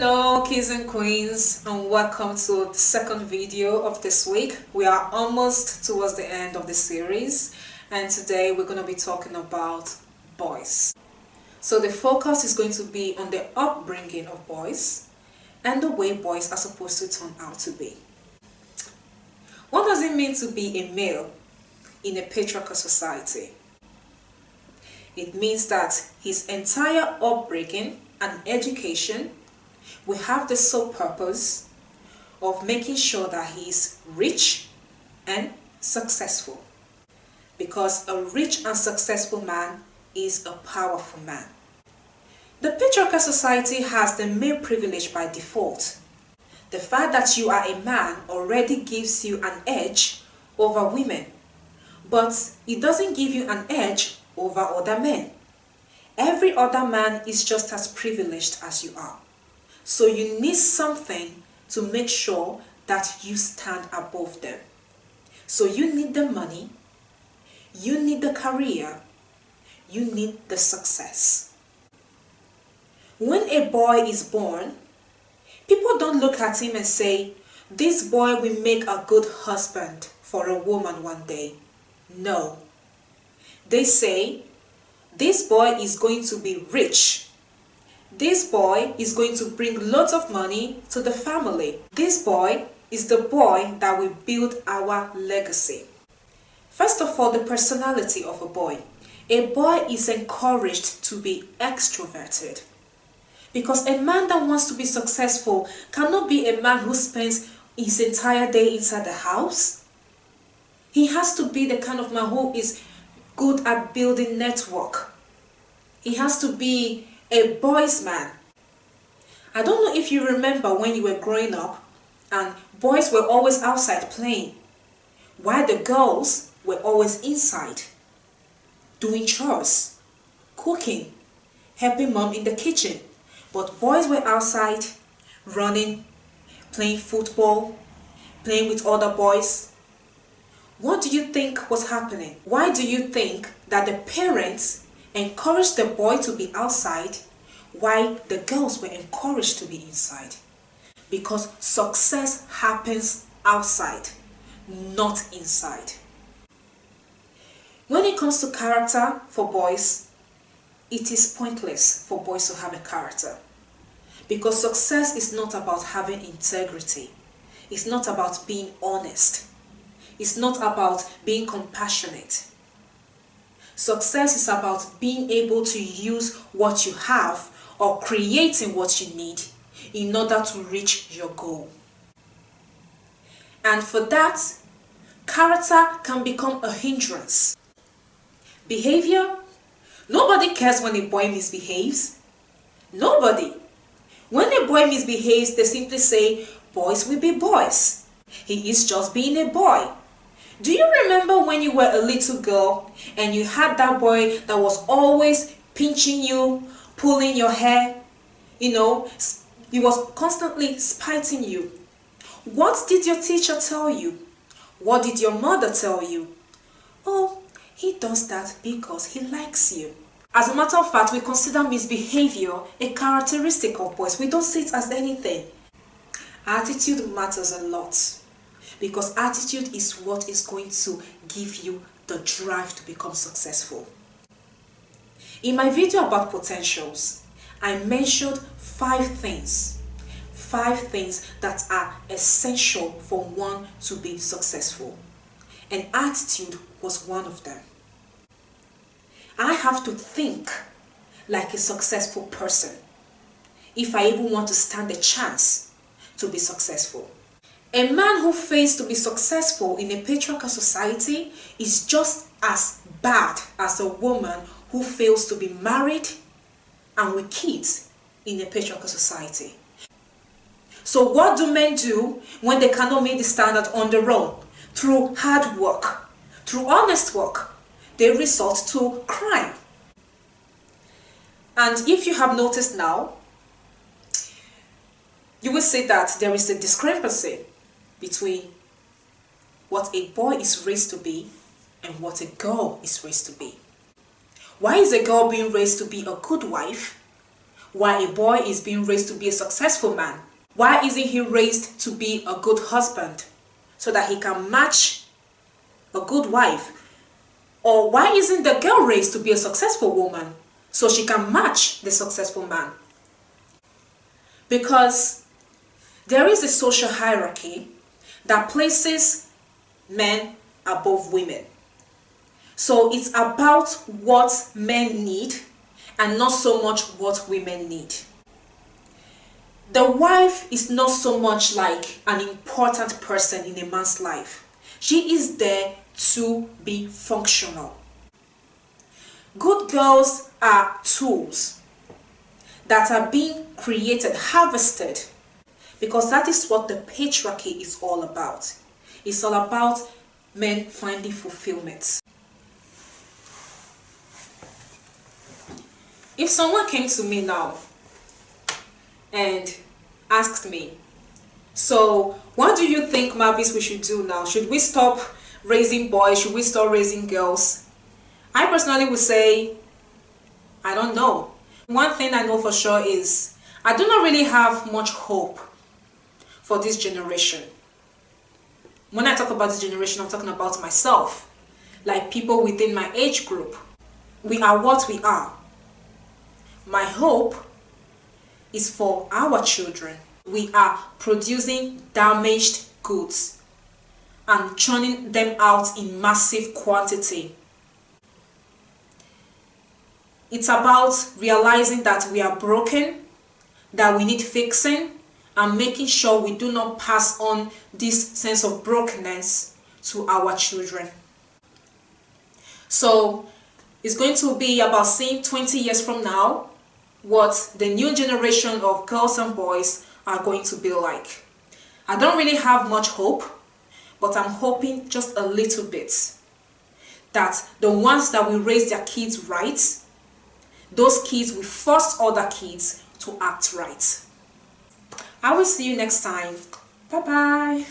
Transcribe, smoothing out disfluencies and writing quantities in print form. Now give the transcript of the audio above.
Hello kids and queens, and welcome to the second video of this week. We are almost towards the end of the series, and today we're going to be talking about boys. So the focus is going to be on the upbringing of boys and the way boys are supposed to turn out to be. What does it mean to be a male in a patriarchal society? It means that his entire upbringing and education will have the sole purpose of making sure that he is rich and successful. Because a rich and successful man is a powerful man. The patriarchal society has the male privilege by default. The fact that you are a man already gives you an edge over women, but it doesn't give you an edge over other men. Every other man is just as privileged as you are. So you need something to make sure that you stand above them. So you need the money, you need the career, you need the success. When a boy is born, people don't look at him and say, this boy will make a good husband for a woman one day. No. They say, this boy is going to be rich. This boy is going to bring lots of money to the family. This boy is the boy that will build our legacy. First of all, the personality of a boy. A boy is encouraged to be extroverted. Because a man that wants to be successful cannot be a man who spends his entire day inside the house. He has to be the kind of man who is good at building network. He has to be a boys man. I don't know if you remember when you were growing up and boys were always outside playing, while the girls were always inside doing chores, cooking, helping mom in the kitchen. But boys were outside running, playing football, playing with other boys. What do you think was happening? Why do you think that the parents encouraged the boy to be outside while the girls were encouraged to be inside? Because success happens outside, not inside. When it comes to character for boys, it is pointless for boys to have a character. Because success is not about having integrity. It's not about being honest. It's not about being compassionate. Success is about being able to use what you have or creating what you need in order to reach your goal. And for that, character can become a hindrance. Behavior? Nobody cares when a boy misbehaves. Nobody. When a boy misbehaves, they simply say, boys will be boys. He is just being a boy. Do you remember when you were a little girl and you had that boy that was always pinching you, pulling your hair? You know, he was constantly spiting you. What did your teacher tell you? What did your mother tell you? Oh, he does that because he likes you. As a matter of fact, we consider misbehavior a characteristic of boys. We don't see it as anything. Attitude matters a lot. Because attitude is what is going to give you the drive to become successful. In my video about potentials, I mentioned 5 things. 5 things that are essential for one to be successful. And attitude was one of them. I have to think like a successful person if I even want to stand a chance to be successful. A man who fails to be successful in a patriarchal society is just as bad as a woman who fails to be married and with kids in a patriarchal society. So what do men do when they cannot meet the standard on their own? Through hard work, through honest work, they resort to crime. And if you have noticed now, you will see that there is a discrepancy between what a boy is raised to be and what a girl is raised to be. Why is a girl being raised to be a good wife why a boy is being raised to be a successful man. Why isn't he raised to be a good husband so that he can match a good wife? Or why isn't the girl raised to be a successful woman so she can match the successful man? Because there is a social hierarchy that places men above women. So it's about what men need and not so much what women need. The wife is not so much like an important person in a man's life. She is there to be functional. Good girls are tools that are being created, harvested, because that is what the patriarchy is all about. It's all about men finding fulfillment. If someone came to me now and asked me, so what do you think, Mavis, we should do now? Should we stop raising boys? Should we stop raising girls? I personally would say, I don't know. One thing I know for sure is I do not really have much hope for this generation. When I talk about this generation, I'm talking about myself, like people within my age group. We are what we are. My hope is for our children. We are producing damaged goods and churning them out in massive quantity. It's about realizing that we are broken, that we need fixing, and making sure we do not pass on this sense of brokenness to our children. So it's going to be about seeing 20 years from now what the new generation of girls and boys are going to be like. I don't really have much hope, but I'm hoping just a little bit that the ones that will raise their kids right, those kids will force other kids to act right. I will see you next time. Bye bye.